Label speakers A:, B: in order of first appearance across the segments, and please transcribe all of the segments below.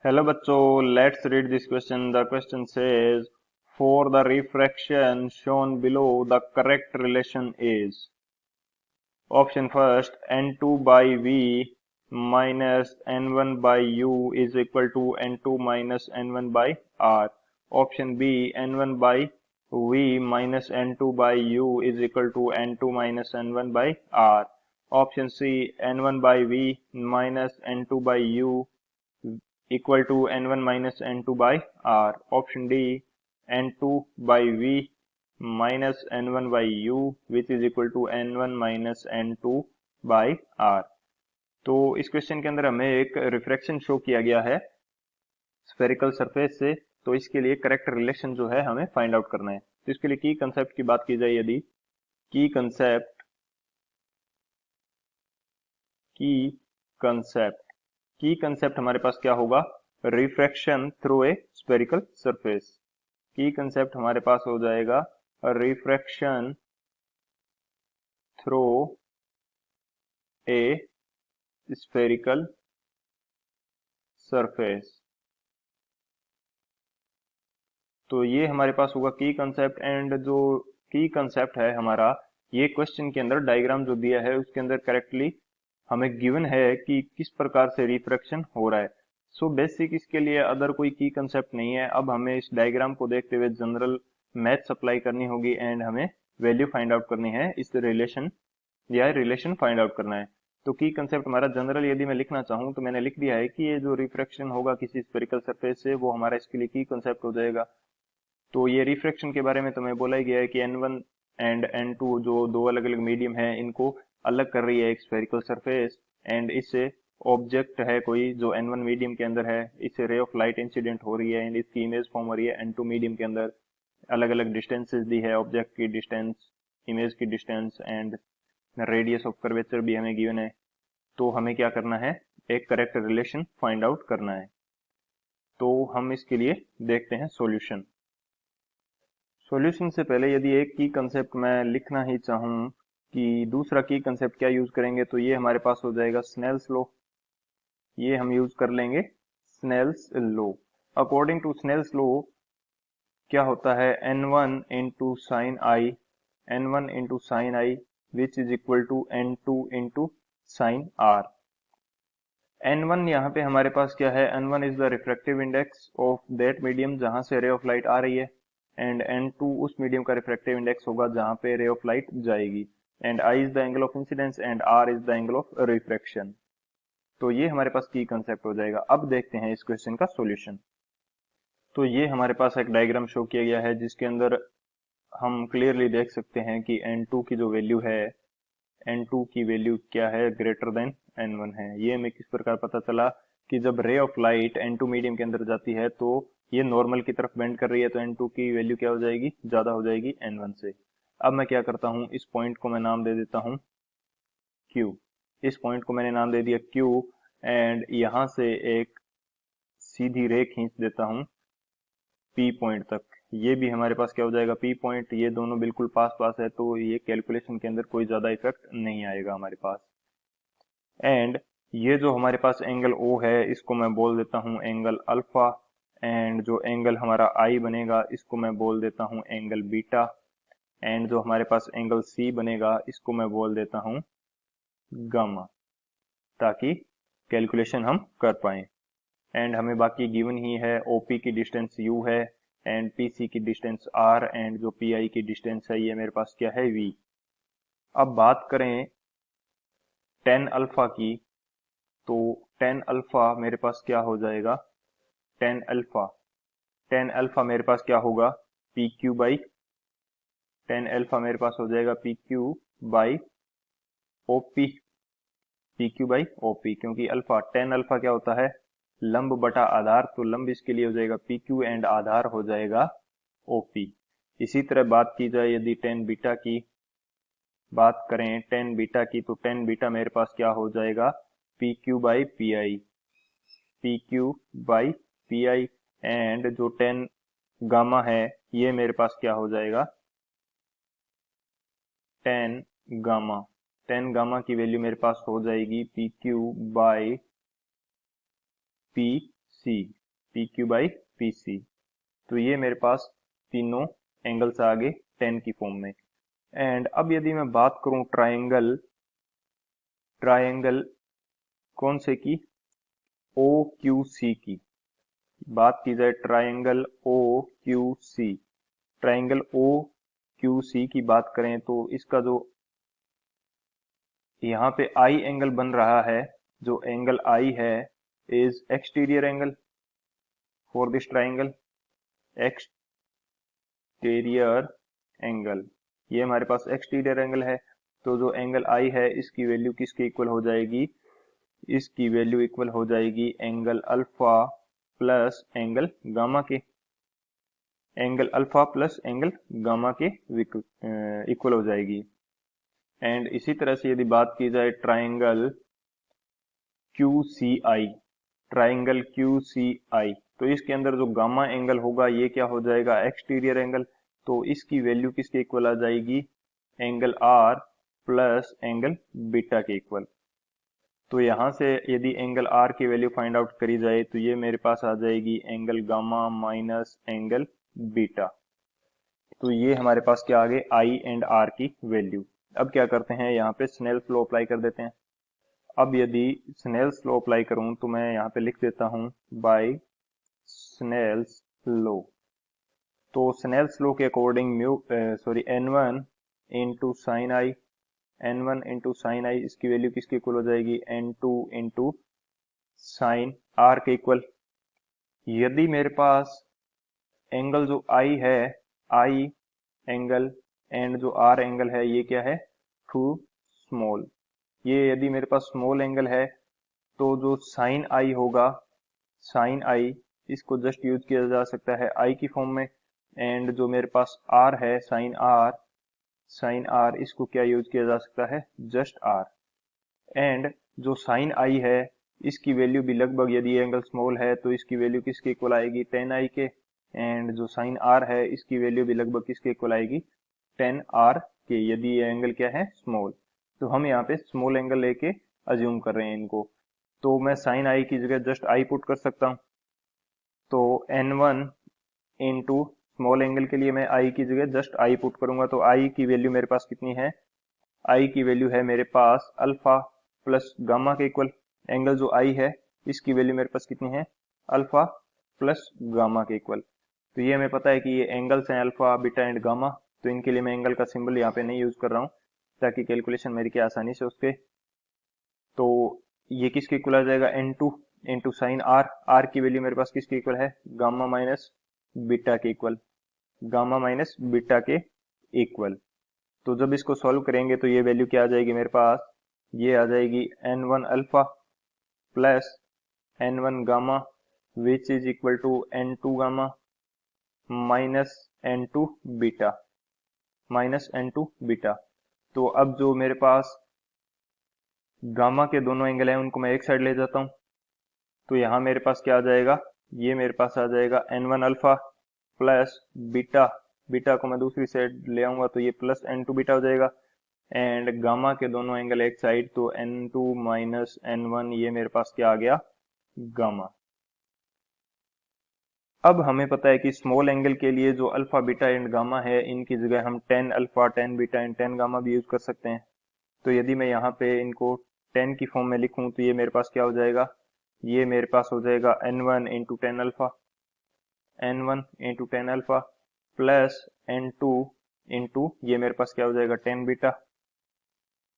A: Hello bachcho, let's read this question. The question says, for the refraction shown below, the correct relation is option first n2 by v minus n1 by u is equal to n2 minus n1 by r. Option B, n1 by v minus n2 by u is equal to n2 minus n1 by r. Option C, n1 by v minus n2 by u equal to n1 minus n2 by r. Option D, n2 by v minus n1 by u which is equal to n1 minus n2 by r. तो इस question के अंदर हमें एक refraction show किया गया है spherical surface से, तो इसके लिए करेक्ट रिलेशन जो है हमें फाइंड आउट करना है। तो इसके लिए की कंसेप्ट की बात की जाए, यदि की कंसेप्ट की कंसेप्ट हमारे पास क्या होगा, refraction through a spherical surface. की कंसेप्ट हमारे पास हो जाएगा refraction through a spherical surface. तो ये हमारे पास होगा की कंसेप्ट। एंड जो की कंसेप्ट है हमारा, ये क्वेश्चन के अंदर डायग्राम जो दिया है उसके अंदर करेक्टली हमें गिवन है कि किस प्रकार से रिफ्रैक्शन हो रहा है। सो बेसिक इसके लिए अदर कोई की कंसेप्ट नहीं है। अब हमें इस डायग्राम को देखते हुए जनरल मैथ्स अप्लाई करनी होगी एंड हमें वैल्यू फाइंड आउट करनी है, इस रिलेशन फाइंड आउट करना है। तो की कंसेप्ट हमारा जनरल यदि मैं लिखना चाहूँ तो मैंने लिख दिया है कि ये जो रिफ्रैक्शन होगा किसी स्फेरिकल सरफेस से, वो हमारा इसके लिए की कंसेप्ट हो जाएगा। तो ये रिफ्रैक्शन के बारे में तो मैं बोला ही गया है कि n1 एंड n2 जो दो अलग अलग मीडियम है, इनको अलग कर रही है एक स्फेरिकल सरफेस। एंड इससे ऑब्जेक्ट है कोई जो n1 मीडियम के अंदर है, इससे रे ऑफ लाइट इंसिडेंट हो रही है एंड इसकी इमेज फॉर्म हो रही है n2 मीडियम के अंदर। अलग अलग डिस्टेंसेस दी है, ऑब्जेक्ट की डिस्टेंस, इमेज की distance and radius of curvature भी हमें गिवन है। तो हमें क्या करना है, एक करेक्ट रिलेशन फाइंड आउट करना है। तो हम इसके लिए देखते हैं सॉल्यूशन। सॉल्यूशन से पहले यदि एक की कंसेप्ट मैं लिखना ही चाहूँ कि दूसरा की कंसेप्ट क्या यूज करेंगे, तो ये हमारे पास हो जाएगा स्नेल्स लॉ। ये हम यूज कर लेंगे Snell's law. According to Snell's law क्या होता है, n1 into sine I, n1 into sine I which is equal to n2 into sine R. n1 यहाँ पे हमारे पास क्या है, n1 is the refractive index of that medium जहां से रे ऑफ लाइट आ रही है, एंड n2 उस मीडियम का रिफ्रैक्टिव इंडेक्स होगा जहां पे रे ऑफ लाइट जाएगी। And I is the angle of incidence and R is the angle of refraction. तो ये हमारे पास की कंसेप्ट हो जाएगा। अब देखते हैं इस क्वेश्चन का सॉल्यूशन। तो ये हमारे पास एक डायग्राम शो किया गया है जिसके अंदर हम क्लियरली देख सकते हैं कि n2 की जो वैल्यू है, n2 की वैल्यू क्या है, ग्रेटर देन n1 है। ये हमें किस प्रकार पता चला कि जब ray of light n2 medium के अंदर जाती है तो ये नॉर्मल की तरफ बेंड कर रही है, तो n2 की वैल्यू क्या हो जाएगी, ज्यादा हो जाएगी n1 से। अब मैं क्या करता हूँ, इस पॉइंट को मैं नाम दे देता हूँ Q। इस पॉइंट को मैंने नाम दे दिया Q एंड यहां से एक सीधी रे खींच देता हूँ P पॉइंट तक। ये भी हमारे पास क्या हो जाएगा, P पॉइंट। ये दोनों बिल्कुल पास पास है, तो ये कैलकुलेशन के अंदर कोई ज्यादा इफेक्ट नहीं आएगा हमारे पास। एंड ये जो हमारे पास एंगल O है, इसको मैं बोल देता हूँ एंगल अल्फा। एंड जो एंगल हमारा I बनेगा, इसको मैं बोल देता हूँ एंगल बीटा। एंड जो हमारे पास एंगल C बनेगा, इसको मैं बोल देता हूँ गामा, ताकि कैलकुलेशन हम कर पाए। एंड हमें बाकी गिवन ही है, OP की डिस्टेंस U है एंड PC की डिस्टेंस R एंड जो PI की डिस्टेंस है ये मेरे पास क्या है, V। अब बात करें टेन अल्फा की, तो टेन अल्फा मेरे पास क्या हो जाएगा, टेन अल्फा मेरे पास क्या होगा, P Q by, tan alpha मेरे पास हो जाएगा P Q by OP, P Q by OP. क्योंकि अल्फा, टेन अल्फा क्या होता है, लंब बटा आधार, तो लंब इसके लिए हो जाएगा पी क्यू एंड आधार हो जाएगा ओपी। इसी तरह बात की जाए यदि टेन बीटा की बात करें, टेन बीटा की, तो टेन बीटा मेरे पास क्या हो जाएगा, P Q by P I, P Q by P I. And जो टेन गामा है ये मेरे पास क्या हो जाएगा, टेन गामा, टेन गामा की वैल्यू मेरे पास हो जाएगी P Q by P C, P Q by P C. तो ये मेरे पास तीनों एंगल्स आ गए tan की फॉर्म में। एंड अब यदि मैं बात करूं ट्रायंगल ट्रायंगल कौन से की, ओ क्यू सी की बात की जाए, triangle O Q C, triangle O Q C की बात करें तो इसका जो यहाँ पे आई एंगल बन रहा है, जो एंगल आई है is exterior angle for this triangle, exterior angle, ये हमारे पास एक्सटीरियर एंगल है। तो जो एंगल आई है इसकी वैल्यू किसके इक्वल हो जाएगी, इसकी वैल्यू इक्वल हो जाएगी angle alpha plus angle gamma के, angle alpha plus angle gamma के इक्वल हो जाएगी। एंड इसी तरह से यदि बात की जाए ट्रायंगल क्यू सी आई, ट्रायंगल क्यू सी आई, तो इसके अंदर जो गामा एंगल होगा ये क्या हो जाएगा, एक्सटीरियर एंगल। तो इसकी वैल्यू किसके इक्वल आ जाएगी, angle R plus angle beta के इक्वल। तो यहां से यदि एंगल आर की वैल्यू फाइंड आउट करी जाए तो ये मेरे पास आ जाएगी angle gamma minus angle beta. तो ये हमारे पास क्या आ गए, आई एंड आर की वैल्यू। अब क्या करते हैं, यहाँ पे स्नेल्स लॉ अप्लाई कर देते हैं। अब यदि स्नेल्स लॉ अप्लाई करूं तो मैं यहाँ पे लिख देता हूं बाय स्नेल्स लॉ। तो स्नेल्स लॉ के according n1 into sine I, n1 into sine आई, इसकी वैल्यू किसके इक्वल हो जाएगी, n2 इंटू साइन आर के इक्वल। यदि मेरे पास एंगल जो आई है, आई एंगल एंड जो आर एंगल है ये क्या है, टू स्मॉल, ये यदि मेरे पास स्मॉल एंगल है तो जो साइन आई होगा, साइन आई, इसको जस्ट यूज किया जा सकता है आई की फॉर्म में। एंड जो मेरे पास आर है, साइन आर, साइन आर, इसको क्या यूज किया जा सकता है, जस्ट आर। एंड जो साइन आई है इसकी वैल्यू भी लगभग, यदि एंगल स्मॉल है तो इसकी वैल्यू किसके इक्वल आएगी, टेन आई के। एंड जो साइन आर है इसकी वैल्यू भी लगभग किसके इक्वल आएगी, टेन आर के, यदि ये एंगल क्या है, स्मॉल। तो हम यहाँ पे स्मॉल एंगल लेके अज्यूम कर रहे हैं इनको। तो मैं साइन आई की जगह जस्ट आई पुट कर सकता हूँ। तो n1 इंटू स्मॉल एंगल के लिए मैं आई की जगह जस्ट आई पुट करूंगा, तो आई की वैल्यू मेरे पास कितनी है, आई की वैल्यू है मेरे पास अल्फा प्लस गामा के इक्वल। एंगल जो आई है इसकी वैल्यू मेरे पास कितनी है, अल्फा प्लस गामा के इक्वल। तो ये हमें पता है कि ये एंगल्स हैं अल्फा बीटा एंड गामा, तो इनके लिए मैं एंगल का सिंबल यहाँ पे नहीं यूज कर रहा हूँ ताकि कैलकुलेशन मेरी क्या आसानी से उसके। तो ये किसके इक्वल आ जाएगा, n2 into sine R, R की वैल्यू मेरे पास किसके इक्वल है, गामा माइनस बीटा के इक्वल, गामा माइनस बीटा के इक्वल। तो जब इसको सॉल्व करेंगे तो ये वैल्यू क्या आ जाएगी मेरे पास, ये आ जाएगी n1 alpha plus n1 gamma which is equal to n2 gamma minus n2 beta, minus n2 beta. तो अब जो मेरे पास गामा के दोनों एंगल हैं उनको मैं एक साइड ले जाता हूं, तो यहां मेरे पास क्या आ जाएगा, ये मेरे पास आ जाएगा n1 alpha plus beta, beta को मैं दूसरी साइड ले आऊंगा तो ये प्लस n2 बीटा हो जाएगा। एंड गामा के दोनों एंगल एक साइड, तो n2 माइनस n1, ये मेरे पास क्या आ गया, गामा। अब हमें पता है कि स्मॉल एंगल के लिए जो अल्फा बीटा एंड गामा है इनकी जगह हम tan alpha tan beta and tan gamma भी यूज कर सकते हैं। तो यदि मैं यहाँ पे इनको टेन की फॉर्म में लिखूं तो ये मेरे पास क्या हो जाएगा, ये मेरे पास हो जाएगा n1 into tan alpha, n1 into tan alpha plus n2 into ये मेरे पास क्या हो जाएगा, tan beta,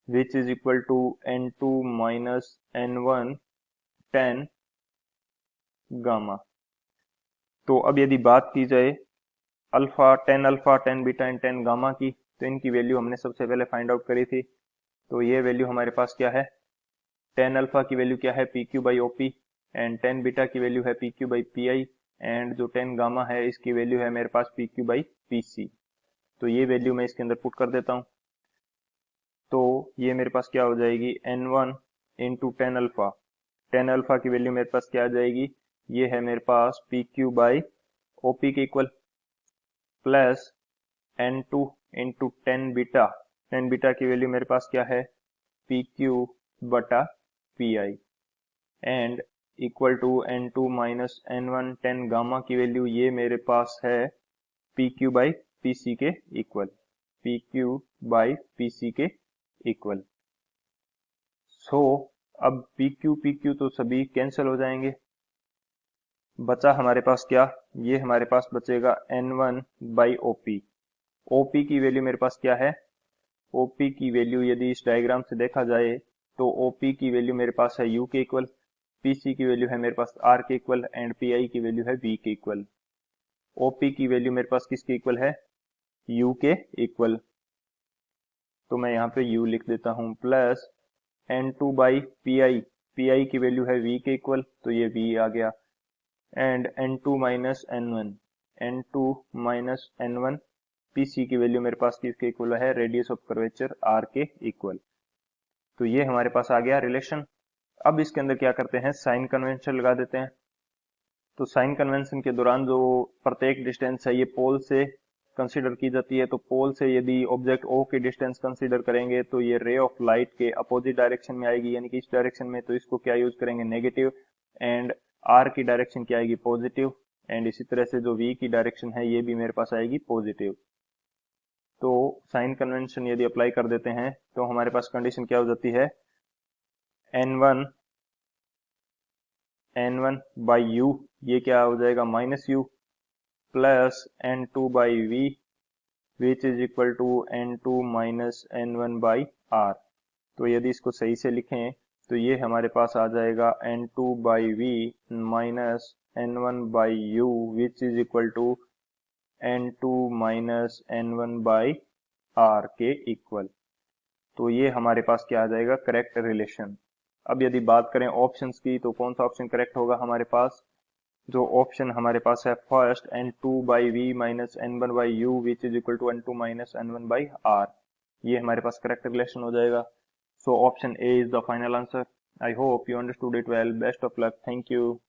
A: which is equal to n2 minus n1 tan gamma. तो अब यदि बात की जाए alpha tan beta and tan gamma की, तो इनकी वैल्यू हमने सबसे पहले फाइंड आउट करी थी। तो ये वैल्यू हमारे पास क्या है, टेन अल्फा की वैल्यू क्या है, P Q by OP, and tan beta की वैल्यू है P Q by P I, and जो टेन गामा है इसकी वैल्यू है मेरे पास P Q by P C. तो ये वैल्यू मैं इसके अंदर पुट कर देता हूँ। तो ये मेरे पास क्या हो जाएगी, N one into tan alpha की वैल्यू मेरे पास क्या आ जाएगी, ये है मेरे पास पी क्यू बाई ओपी के equal, plus N two into tan beta की वैल्यू मेरे पास क्या है, पी क्यू बटा P I. And equal to n2 minus n1 10 gamma की वैल्यू ये मेरे पास है PQ बाई PC के इक्वल, PQ बाई PC के इक्वल। सो अब PQ PQ तो सभी कैंसिल हो जाएंगे, बचा हमारे पास क्या, ये हमारे पास बचेगा N1 बाई OP। OP की वैल्यू मेरे पास क्या है, OP की वैल्यू यदि इस डायग्राम से देखा जाए तो OP की वैल्यू मेरे पास है U के इक्वल, PC की वैल्यू है मेरे पास R के इक्वल एंड PI की वैल्यू है V के इक्वल। OP की वैल्यू मेरे पास किसके इक्वल है, U के इक्वल, तो मैं यहाँ पे U लिख देता हूँ, plus N2 by PI, PI की वैल्यू है V के इक्वल तो ये V आ गया, and N2 minus N1, N2 minus N1 PC की वैल्यू मेरे पास किसके इक्वल है, रेडियस ऑफ कर्वेचर R के इक्वल। तो ये हमारे पास आ गया रिलेशन। अब इसके अंदर क्या करते हैं, साइन कन्वेंशन लगा देते हैं। तो साइन कन्वेंशन के दौरान जो प्रत्येक डिस्टेंस है ये पोल से कंसीडर की जाती है, तो पोल से यदि ऑब्जेक्ट O की डिस्टेंस कंसीडर करेंगे तो ये रे ऑफ लाइट के अपोजिट डायरेक्शन में आएगी, यानी कि इस डायरेक्शन में, तो इसको क्या यूज करेंगे, नेगेटिव, एंड R की डायरेक्शन क्या आएगी, पॉजिटिव, एंड इसी तरह से जो V की डायरेक्शन है ये भी मेरे पास आएगी पॉजिटिव। तो साइन कन्वेंशन यदि अप्लाई कर देते हैं तो हमारे पास कंडीशन क्या हो जाती है, N1 बाई U, ये क्या हो जाएगा, minus U, plus N2 by V which is equal to N2 minus N1 by R। तो यदि इसको सही से लिखें तो ये हमारे पास आ जाएगा N2 by V minus N1 by U which is equal to N2 minus N1 by R के इक्वल। तो ये हमारे पास क्या आ जाएगा, करेक्ट रिलेशन। अब यदि बात करें ऑप्शंस की तो कौन सा ऑप्शन करेक्ट होगा हमारे पास, जो ऑप्शन हमारे पास है first N2 by V minus N1 by U which is equal to N2 minus N1 by R, ये हमारे पास करेक्ट रिलेशन हो जाएगा। So option A is the final answer. I hope you understood it well, best of luck, thank you.